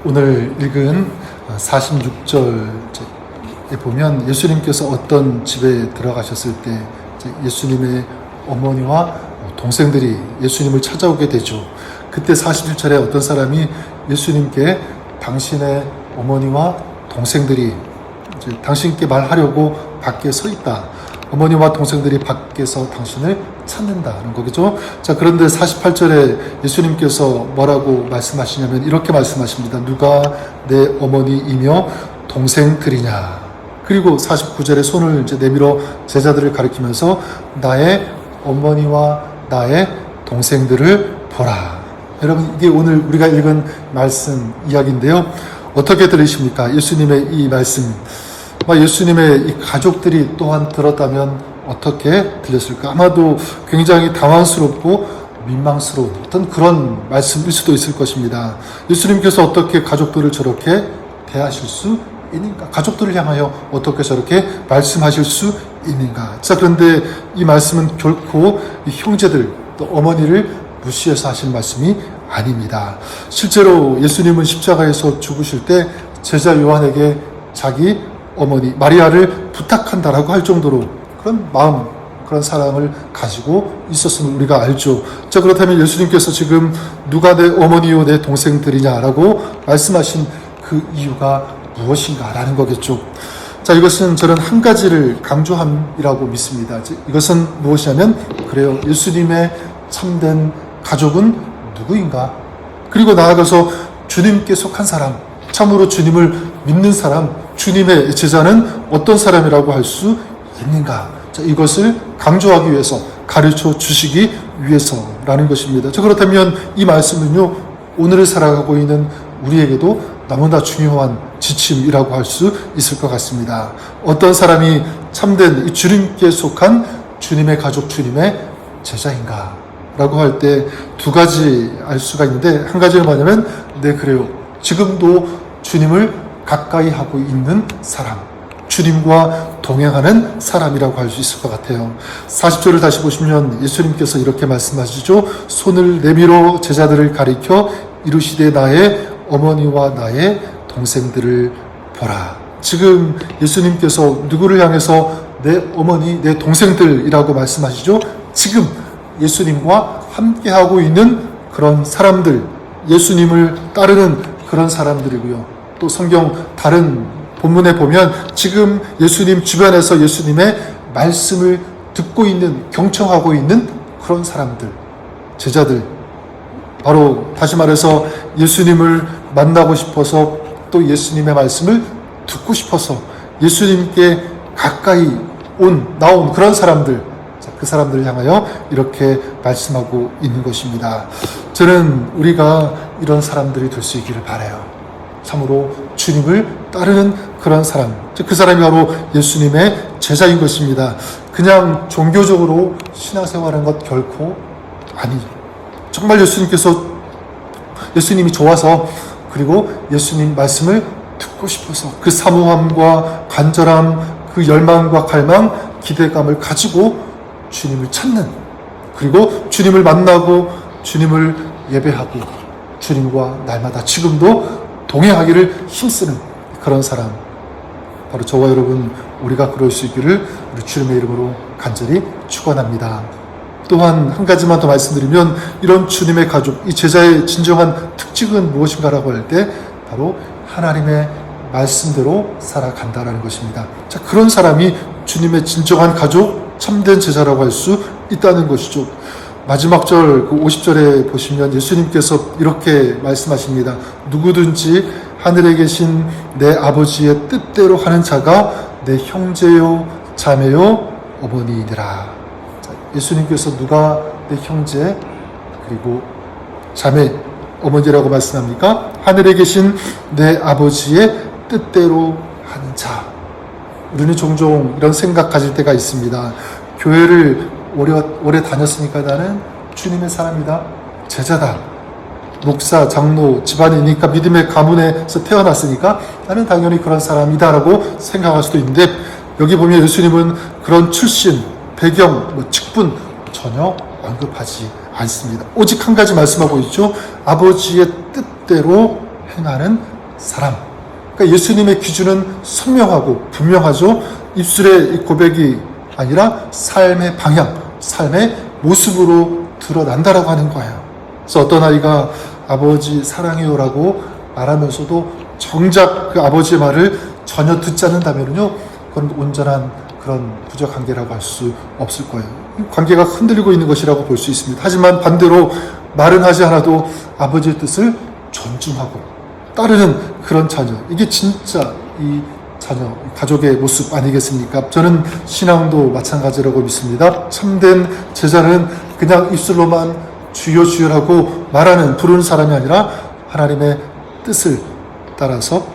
오늘 읽은 46절에 보면 예수님께서 어떤 집에 들어가셨을 때 예수님의 어머니와 동생들이 예수님을 찾아오게 되죠. 그때 41절에 어떤 사람이 예수님께 당신의 어머니와 동생들이 당신께 말하려고 밖에 서 있다. 어머니와 동생들이 밖에서 당신을 찾는다는 거겠죠. 자, 그런데 48절에 예수님께서 뭐라고 말씀하시냐면 이렇게 말씀하십니다. 누가 내 어머니이며 동생들이냐. 그리고 49절에 손을 이제 내밀어 제자들을 가리키면서 나의 어머니와 나의 동생들을 보라. 여러분, 이게 오늘 우리가 읽은 말씀 이야기인데요. 어떻게 들으십니까? 예수님의 이 말씀. 예수님의 이 가족들이 또한 들었다면 어떻게 들렸을까? 아마도 굉장히 당황스럽고 민망스러운 어떤 그런 말씀일 수도 있을 것입니다. 예수님께서 어떻게 가족들을 저렇게 대하실 수 있는가? 가족들을 향하여 어떻게 저렇게 말씀하실 수 있는가? 자, 그런데 이 말씀은 결코 이 형제들, 또 어머니를 무시해서 하신 말씀이 아닙니다. 실제로 예수님은 십자가에서 죽으실 때 제자 요한에게 자기 어머니 마리아를 부탁한다라고 할 정도로 그런 마음, 그런 사랑을 가지고 있었음을 우리가 알죠. 자, 그렇다면 예수님께서 지금 누가 내 어머니요 내 동생들이냐라고 말씀하신 그 이유가 무엇인가라는 거겠죠. 자, 이것은 저는 한 가지를 강조함이라고 믿습니다. 이것은 무엇이냐면 그래요. 예수님의 참된 가족은 누구인가? 그리고 나아가서 주님께 속한 사람, 참으로 주님을 믿는 사람, 주님의 제자는 어떤 사람이라고 할 수 있는가? 자, 이것을 강조하기 위해서, 가르쳐 주시기 위해서라는 것입니다. 자, 그렇다면 이 말씀은요, 오늘을 살아가고 있는 우리에게도 너무나 중요한 지침이라고 할 수 있을 것 같습니다. 어떤 사람이 참된 주님께 속한 주님의 가족, 주님의 제자인가? 라고 할 때 두 가지 알 수가 있는데, 한 가지는 뭐냐면, 네, 그래요. 지금도 주님을 가까이 하고 있는 사람, 주님과 동행하는 사람이라고 할 수 있을 것 같아요. 40절을 다시 보시면 예수님께서 이렇게 말씀하시죠. 손을 내밀어 제자들을 가리켜 이르시되 나의 어머니와 나의 동생들을 보라. 지금 예수님께서 누구를 향해서 내 어머니, 내 동생들이라고 말씀하시죠? 지금 예수님과 함께하고 있는 그런 사람들, 예수님을 따르는 그런 사람들이고요. 또 성경 다른 본문에 보면 지금 예수님 주변에서 예수님의 말씀을 듣고 있는, 경청하고 있는 그런 사람들, 제자들, 바로 다시 말해서 예수님을 만나고 싶어서 또 예수님의 말씀을 듣고 싶어서 예수님께 가까이 나온 그런 사람들, 그 사람들을 향하여 이렇게 말씀하고 있는 것입니다. 저는 우리가 이런 사람들이 될 수 있기를 바라요. 참으로 주님을 따르는 그런 사람, 그 사람이 바로 예수님의 제자인 것입니다. 그냥 종교적으로 신앙생활하는 것 결코 아니죠. 정말 예수님이 좋아서, 그리고 예수님 말씀을 듣고 싶어서 그 사모함과 간절함, 그 열망과 갈망, 기대감을 가지고 주님을 찾는, 그리고 주님을 만나고 주님을 예배하고 주님과 날마다 지금도 동행하기를 힘쓰는 그런 사람, 바로 저와 여러분, 우리가 그럴 수 있기를 우리 주님의 이름으로 간절히 축원합니다. 또한 한 가지만 더 말씀드리면, 이런 주님의 가족, 이 제자의 진정한 특징은 무엇인가라고 할 때 바로 하나님의 말씀대로 살아간다라는 것입니다. 자, 그런 사람이 주님의 진정한 가족, 참된 제자라고 할 수 있다는 것이죠. 마지막 절 50절에 보시면 예수님께서 이렇게 말씀하십니다. 누구든지 하늘에 계신 내 아버지의 뜻대로 하는 자가 내 형제요 자매요 어머니이니라. 예수님께서 누가 내 형제 그리고 자매 어머니라고 말씀합니까? 하늘에 계신 내 아버지의 뜻대로 하는 자. 우리는 종종 이런 생각 가질 때가 있습니다. 교회를 오래 다녔으니까 나는 주님의 사람이다, 제자다, 목사, 장로, 집안이니까 믿음의 가문에서 태어났으니까 나는 당연히 그런 사람이다 라고 생각할 수도 있는데, 여기 보면 예수님은 그런 출신, 배경, 직분 전혀 언급하지 않습니다. 오직 한 가지 말씀하고 있죠. 아버지의 뜻대로 행하는 사람. 그러니까 예수님의 기준은 선명하고 분명하죠. 입술의 이 고백이 아니라 삶의 방향, 삶의 모습으로 드러난다라고 하는 거예요. 그래서 어떤 아이가 아버지 사랑해요라고 말하면서도 정작 그 아버지의 말을 전혀 듣지 않는다면요, 그건 온전한 그런 부적 관계라고 할 수 없을 거예요. 관계가 흔들리고 있는 것이라고 볼 수 있습니다. 하지만 반대로 말은 하지 않아도 아버지의 뜻을 존중하고 따르는 그런 자녀, 이게 진짜 이 자녀, 가족의 모습 아니겠습니까? 저는 신앙도 마찬가지라고 믿습니다. 참된 제자는 그냥 입술로만 주여 주여라고 말하는, 부르는 사람이 아니라 하나님의 뜻을 따라서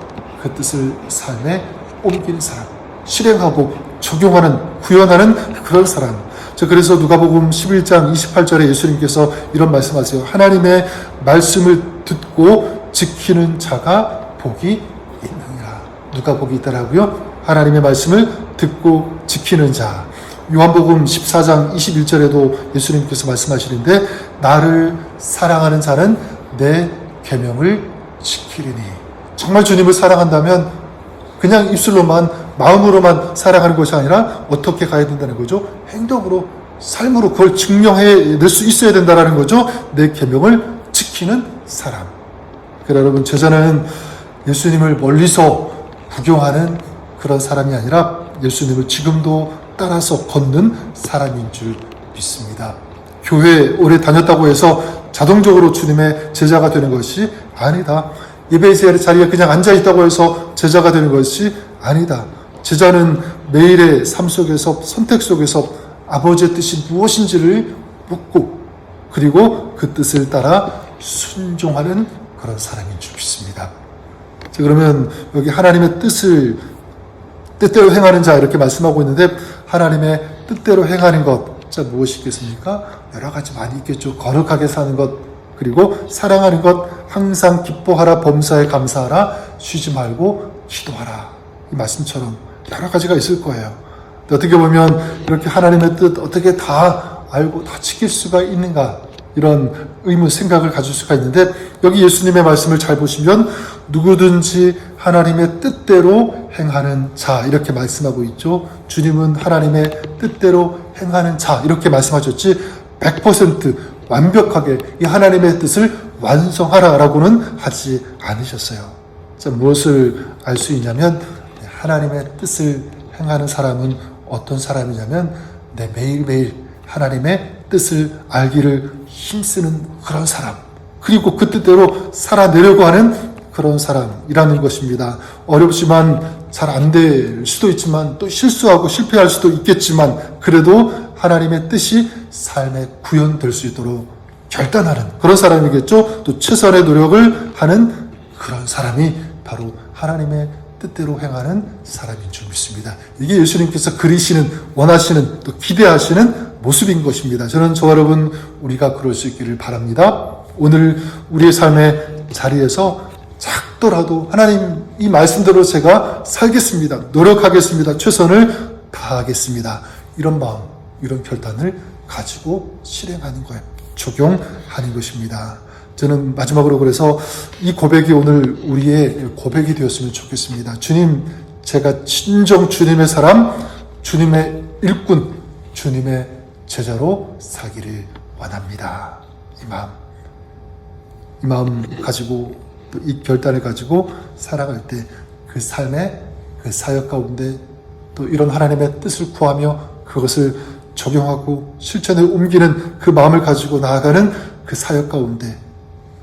그 뜻을 삶에 옮기는 사람, 실행하고 적용하는, 구현하는 그런 사람. 그래서 누가복음 11장 28절에 예수님께서 이런 말씀하세요. 하나님의 말씀을 듣고 지키는 자가 복이 있느니라. 누가 복이 있더라고요? 하나님의 말씀을 듣고 지키는 자. 요한복음 14장 21절에도 예수님께서 말씀하시는데, 나를 사랑하는 자는 내 계명을 지키리니. 정말 주님을 사랑한다면 그냥 입술로만, 마음으로만 사랑하는 것이 아니라 어떻게 가야 된다는 거죠? 행동으로, 삶으로 그걸 증명해낼 수 있어야 된다는 거죠. 내 계명을 지키는 사람. 그러나 여러분, 제자는 예수님을 멀리서 구경하는 그런 사람이 아니라 예수님을 지금도 따라서 걷는 사람인 줄 믿습니다. 교회 오래 다녔다고 해서 자동적으로 주님의 제자가 되는 것이 아니다. 예배의 자리에 그냥 앉아있다고 해서 제자가 되는 것이 아니다. 제자는 매일의 삶 속에서, 선택 속에서 아버지의 뜻이 무엇인지를 묻고, 그리고 그 뜻을 따라 순종하는 그런 사람인 줄 믿습니다. 자, 그러면 여기 하나님의 뜻을 뜻대로 행하는 자 이렇게 말씀하고 있는데, 하나님의 뜻대로 행하는 것, 자, 무엇이겠습니까? 여러 가지 많이 있겠죠. 거룩하게 사는 것, 그리고 사랑하는 것, 항상 기뻐하라, 범사에 감사하라, 쉬지 말고 기도하라. 이 말씀처럼 여러 가지가 있을 거예요. 어떻게 보면 이렇게 하나님의 뜻 어떻게 다 알고 다 지킬 수가 있는가, 이런 의문, 생각을 가질 수가 있는데, 여기 예수님의 말씀을 잘 보시면 누구든지 하나님의 뜻대로 행하는 자 이렇게 말씀하고 있죠. 주님은 하나님의 뜻대로 행하는 자 이렇게 말씀하셨지 100% 완벽하게 이 하나님의 뜻을 완성하라라고는 하지 않으셨어요. 자, 무엇을 알 수 있냐면, 하나님의 뜻을 행하는 사람은 어떤 사람이냐면, 내 매일매일 하나님의 뜻을 알기를 힘쓰는 그런 사람, 그리고 그 뜻대로 살아내려고 하는 그런 사람이라는 것입니다. 어렵지만 잘 안 될 수도 있지만, 또 실수하고 실패할 수도 있겠지만, 그래도 하나님의 뜻이 삶에 구현될 수 있도록 결단하는 그런 사람이겠죠. 또 최선의 노력을 하는 그런 사람이 바로 하나님의 뜻대로 행하는 사람인 줄 믿습니다. 이게 예수님께서 그리시는, 원하시는, 또 기대하시는 모습인 것입니다. 저는 저와 여러분, 우리가 그럴 수 있기를 바랍니다. 오늘 우리의 삶의 자리에서 작더라도 하나님 이 말씀대로 제가 살겠습니다, 노력하겠습니다, 최선을 다하겠습니다, 이런 마음, 이런 결단을 가지고 실행하는 거예요. 적용하는 것입니다. 저는 마지막으로 그래서 이 고백이 오늘 우리의 고백이 되었으면 좋겠습니다. 주님, 제가 진정 주님의 사람, 주님의 일꾼, 주님의 제자로 살기를 원합니다. 이 마음 가지고, 또 이 결단을 가지고 살아갈 때 그 삶의 그 사역 가운데 또 이런 하나님의 뜻을 구하며 그것을 적용하고 실천에 옮기는 그 마음을 가지고 나아가는 그 사역 가운데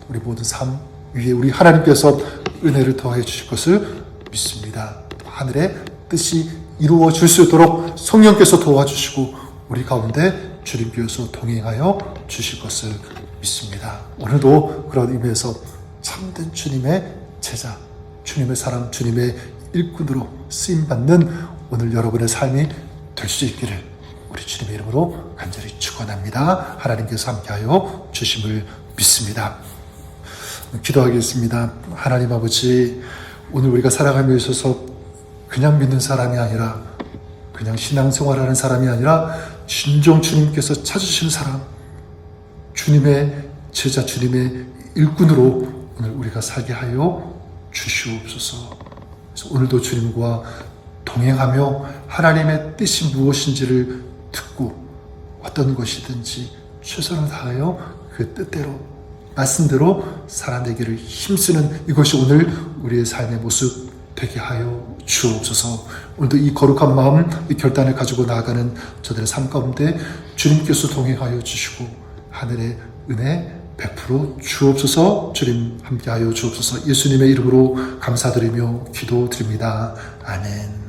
우리 모든 삶 위에 우리 하나님께서 은혜를 더해 주실 것을 믿습니다. 하늘의 뜻이 이루어질 수 있도록 성령께서 도와주시고 우리 가운데 주님께서 동행하여 주실 것을 믿습니다. 오늘도 그런 의미에서 참된 주님의 제자, 주님의 사람, 주님의 일꾼으로 쓰임받는 오늘 여러분의 삶이 될 수 있기를 우리 주님의 이름으로 간절히 축원합니다. 하나님께서 함께하여 주심을 믿습니다. 기도하겠습니다. 하나님 아버지, 오늘 우리가 살아가며 있어서 그냥 믿는 사람이 아니라, 그냥 신앙생활하는 사람이 아니라 진정 주님께서 찾으시는 사람, 주님의 제자, 주님의 일꾼으로 오늘 우리가 살게 하여 주시옵소서. 그래서 오늘도 주님과 동행하며 하나님의 뜻이 무엇인지를 듣고 어떤 것이든지 최선을 다하여 그 뜻대로 말씀대로 살아내기를 힘쓰는 이것이 오늘 우리의 삶의 모습 되게 하여 주옵소서. 오늘도 이 거룩한 마음, 이 결단을 가지고 나아가는 저들의 삶 가운데 주님께서 동행하여 주시고 하늘의 은혜 베풀어 주옵소서. 주님 함께하여 주옵소서. 예수님의 이름으로 감사드리며 기도드립니다. 아멘.